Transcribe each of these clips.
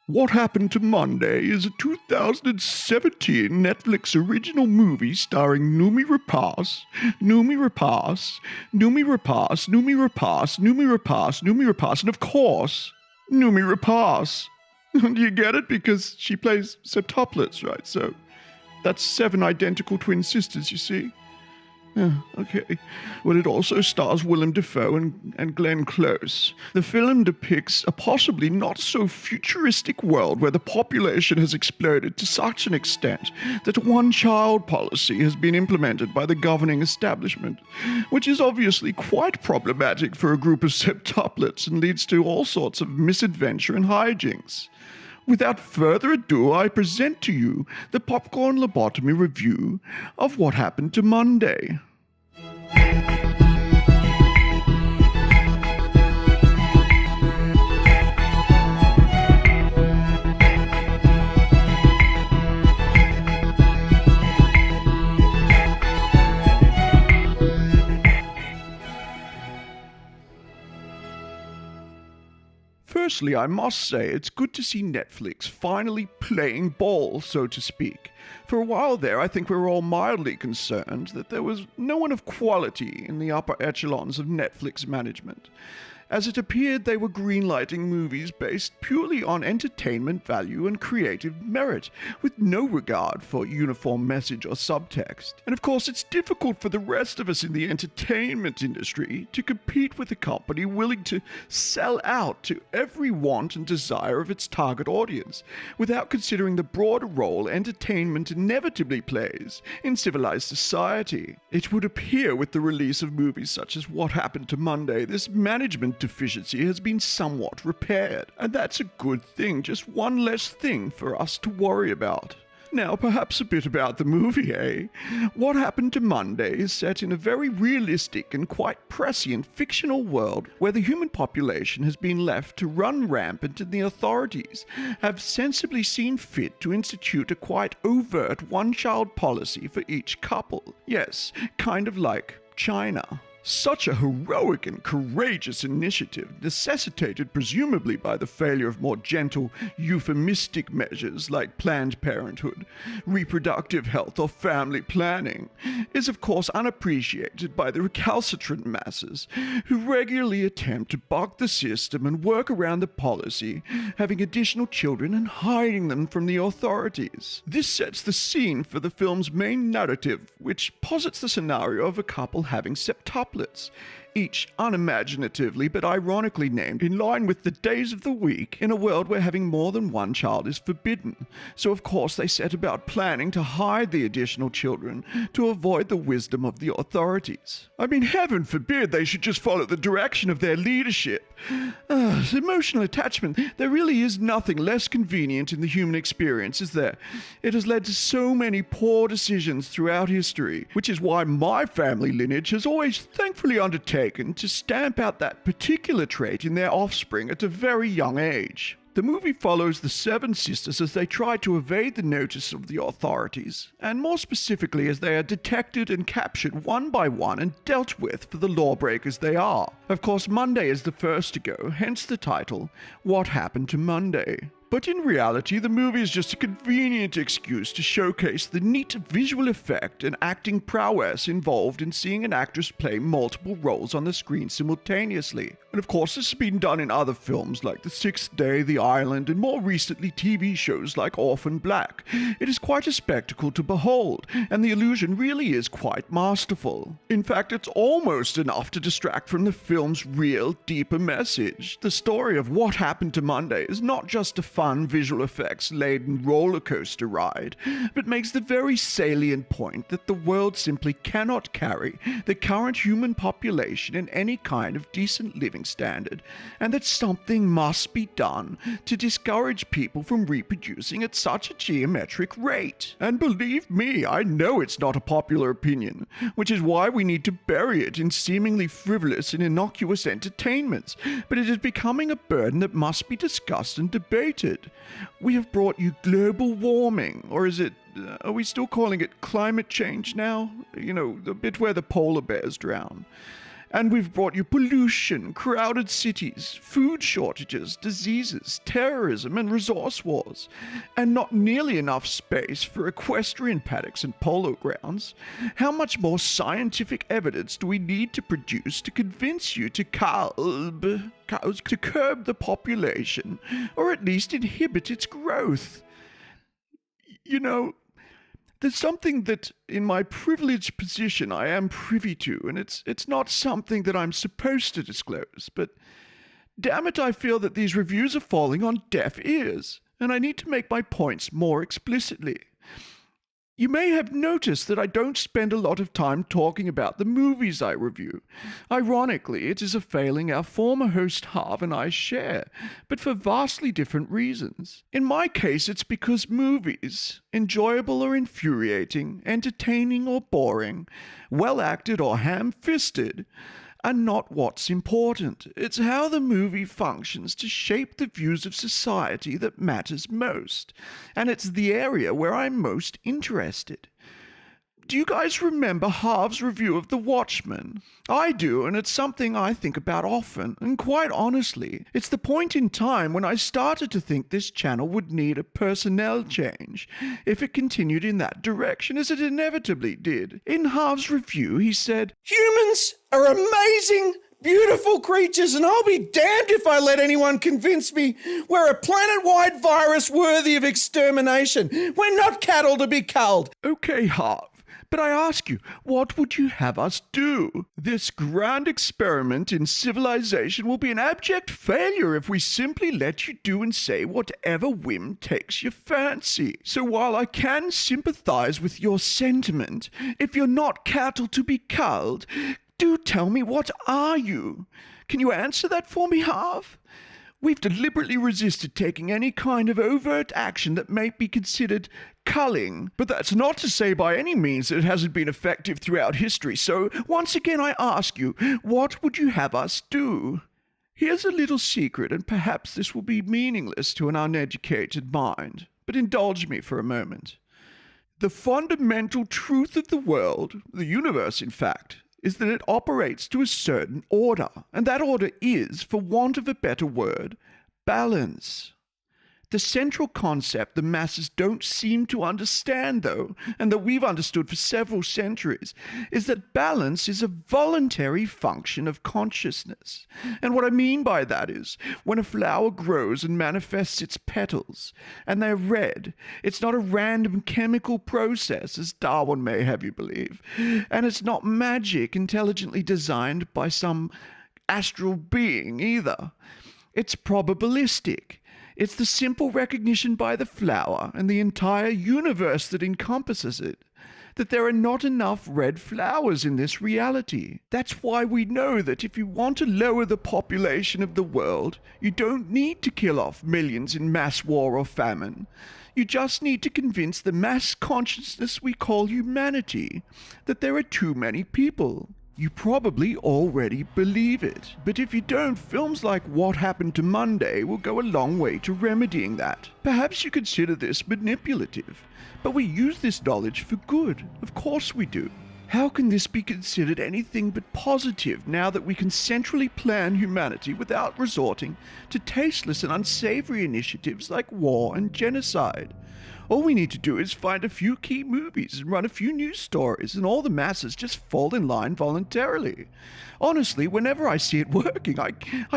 What Happened to Monday is a 2017 Netflix original movie starring Noomi Rapace, Noomi Rapace, Noomi Rapace, Noomi Rapace, Noomi Rapace, Noomi Rapace, and of course, Noomi Rapace. Do you get it? Because she plays septuplets, right? So that's 7 identical twin sisters, you see. Okay. Well, it also stars Willem Dafoe and Glenn Close. The film depicts a possibly not-so-futuristic world where the population has exploded to such an extent that a one-child policy has been implemented by the governing establishment, which is obviously quite problematic for a group of septuplets and leads to all sorts of misadventure and hijinks. Without further ado, I present to you the Popcorn Lobotomy review of What Happened to Monday. Firstly, I must say it's good to see Netflix finally playing ball, so to speak. For a while there, I think we were all mildly concerned that there was no one of quality in the upper echelons of Netflix management. As it appeared, they were greenlighting movies based purely on entertainment value and creative merit, with no regard for uniform message or subtext. And of course, it's difficult for the rest of us in the entertainment industry to compete with a company willing to sell out to every want and desire of its target audience, without considering the broader role entertainment inevitably plays in civilized society. It would appear with the release of movies such as What Happened to Monday, this management deficiency has been somewhat repaired, and that's a good thing, just one less thing for us to worry about. Now, perhaps a bit about the movie, eh? What Happened to Monday is set in a very realistic and quite prescient fictional world where the human population has been left to run rampant and the authorities have sensibly seen fit to institute a quite overt one-child policy for each couple. Yes, kind of like China. Such a heroic and courageous initiative, necessitated presumably by the failure of more gentle, euphemistic measures like Planned Parenthood, reproductive health, or family planning, is of course unappreciated by the recalcitrant masses who regularly attempt to buck the system and work around the policy, having additional children and hiding them from the authorities. This sets the scene for the film's main narrative, which posits the scenario of a couple having septuplets, each unimaginatively but ironically named in line with the days of the week in a world where having more than one child is forbidden. So of course they set about planning to hide the additional children to avoid the wisdom of the authorities. I mean, heaven forbid they should just follow the direction of their leadership. Emotional attachment, there really is nothing less convenient in the human experience, is there? It has led to so many poor decisions throughout history, which is why my family lineage has always thankfully undertaken to stamp out that particular trait in their offspring at a very young age. The movie follows the 7 sisters as they try to evade the notice of the authorities, and more specifically as they are detected and captured one by one and dealt with for the lawbreakers they are. Of course, Monday is the first to go, hence the title, What Happened to Monday? But in reality, the movie is just a convenient excuse to showcase the neat visual effect and acting prowess involved in seeing an actress play multiple roles on the screen simultaneously. And of course, this has been done in other films like The Sixth Day, The Island, and more recently TV shows like Orphan Black. It is quite a spectacle to behold, and the illusion really is quite masterful. In fact, it's almost enough to distract from the film's real, deeper message. The story of What Happened to Monday is not just a fun visual effects-laden roller coaster ride, but makes the very salient point that the world simply cannot carry the current human population in any kind of decent living standard, and that something must be done to discourage people from reproducing at such a geometric rate. And believe me, I know it's not a popular opinion, which is why we need to bury it in seemingly frivolous and innocuous entertainments, but it is becoming a burden that must be discussed and debated. We have brought you global warming, or is it, are we still calling it climate change now? You know, the bit where the polar bears drown. And we've brought you pollution, crowded cities, food shortages, diseases, terrorism, and resource wars. And not nearly enough space for equestrian paddocks and polo grounds. How much more scientific evidence do we need to produce to convince you to curb the population, or at least inhibit its growth? You know, there's something that in my privileged position I am privy to, and it's not something that I'm supposed to disclose, but damn it, I feel that these reviews are falling on deaf ears, and I need to make my points more explicitly. You may have noticed that I don't spend a lot of time talking about the movies I review. Ironically, it is a failing our former host Harv and I share, but for vastly different reasons. In my case, it's because movies, enjoyable or infuriating, entertaining or boring, well-acted or ham-fisted, are not what's important. It's how the movie functions to shape the views of society that matters most, and it's the area where I'm most interested. Do you guys remember Harv's review of The Watchmen? I do, and it's something I think about often, and quite honestly, it's the point in time when I started to think this channel would need a personnel change if it continued in that direction, as it inevitably did. In Harv's review, he said, "Humans are amazing, beautiful creatures, and I'll be damned if I let anyone convince me we're a planet-wide virus worthy of extermination. We're not cattle to be culled." Okay, Harv. But I ask you, what would you have us do? This grand experiment in civilization will be an abject failure if we simply let you do and say whatever whim takes your fancy. So while I can sympathize with your sentiment, if you're not cattle to be culled, do tell me, what are you? Can you answer that for me, Harv? We've deliberately resisted taking any kind of overt action that may be considered culling, but that's not to say by any means that it hasn't been effective throughout history. So once again I ask you, what would you have us do? Here's a little secret, and perhaps this will be meaningless to an uneducated mind, but indulge me for a moment. The fundamental truth of the world, the universe in fact, is that it operates to a certain order, and that order is, for want of a better word, balance. The central concept the masses don't seem to understand, though, and that we've understood for several centuries, is that balance is a voluntary function of consciousness. And what I mean by that is, when a flower grows and manifests its petals, and they're red, it's not a random chemical process, as Darwin may have you believe, and it's not magic intelligently designed by some astral being either. It's probabilistic. It's the simple recognition by the flower and the entire universe that encompasses it that there are not enough red flowers in this reality. That's why we know that if you want to lower the population of the world, you don't need to kill off millions in mass war or famine. You just need to convince the mass consciousness we call humanity that there are too many people. You probably already believe it, but if you don't, films like What Happened to Monday will go a long way to remedying that. Perhaps you consider this manipulative, but we use this knowledge for good. Of course we do. How can this be considered anything but positive now that we can centrally plan humanity without resorting to tasteless and unsavory initiatives like war and genocide? All we need to do is find a few key movies and run a few news stories, and all the masses just fall in line voluntarily. Honestly, whenever I see it working, I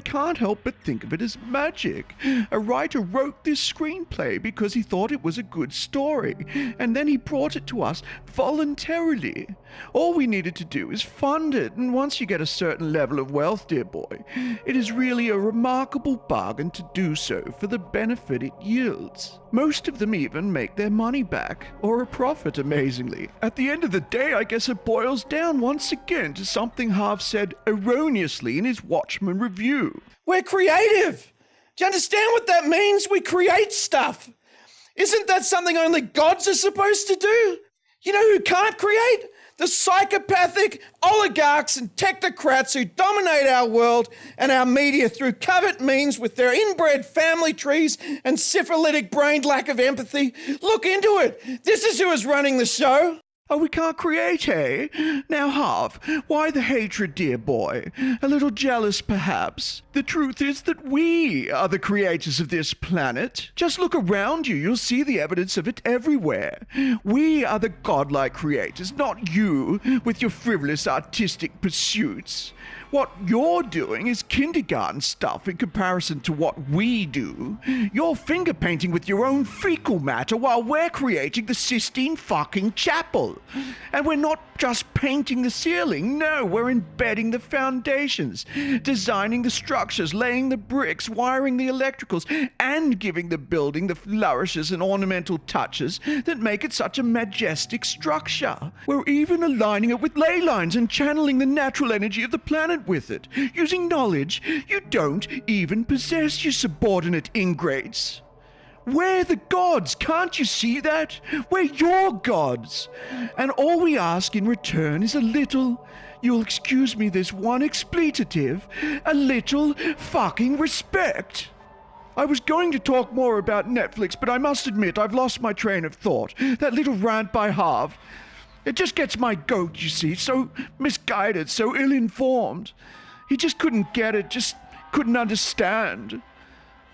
can't help but think of it as magic. A writer wrote this screenplay because he thought it was a good story, and then he brought it to us voluntarily. All we needed to do is fund it, and once you get a certain level of wealth, dear boy, it is really a remarkable bargain to do so for the benefit it yields. Most of them even make their money back, or a profit, amazingly. At the end of the day, I guess it boils down once again to something Harv said erroneously in his Watchmen review. We're creative! Do you understand what that means? We create stuff! Isn't that something only gods are supposed to do? You know who can't create? The psychopathic oligarchs and technocrats who dominate our world and our media through covert means with their inbred family trees and syphilitic-brained lack of empathy. Look into it. This is who is running the show. Oh, we can't create, eh? Now, Harv, why the hatred, dear boy? A little jealous, perhaps? The truth is that we are the creators of this planet. Just look around you, you'll see the evidence of it everywhere. We are the godlike creators, not you, with your frivolous artistic pursuits. What you're doing is kindergarten stuff in comparison to what we do. You're finger painting with your own fecal matter while we're creating the Sistine fucking Chapel. And we're not just painting the ceiling, no, we're embedding the foundations, designing the structures, laying the bricks, wiring the electricals, and giving the building the flourishes and ornamental touches that make it such a majestic structure. We're even aligning it with ley lines and channeling the natural energy of the planet with it, using knowledge you don't even possess, you subordinate ingrates. We're the gods, can't you see that? We're your gods. And all we ask in return is a little, you'll excuse me this one expletive, a little fucking respect. I was going to talk more about Netflix, but I must admit I've lost my train of thought. That little rant by Harv, it just gets my goat, you see, so misguided, so ill-informed. He just couldn't get it, just couldn't understand.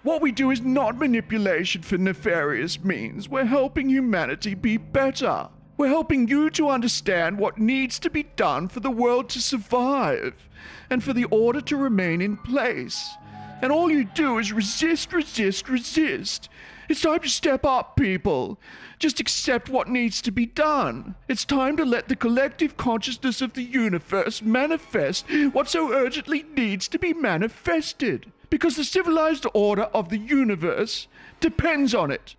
What we do is not manipulation for nefarious means. We're helping humanity be better. We're helping you to understand what needs to be done for the world to survive and for the order to remain in place. And all you do is resist, resist, resist. It's time to step up, people. Just accept what needs to be done. It's time to let the collective consciousness of the universe manifest what so urgently needs to be manifested. Because the civilized order of the universe depends on it.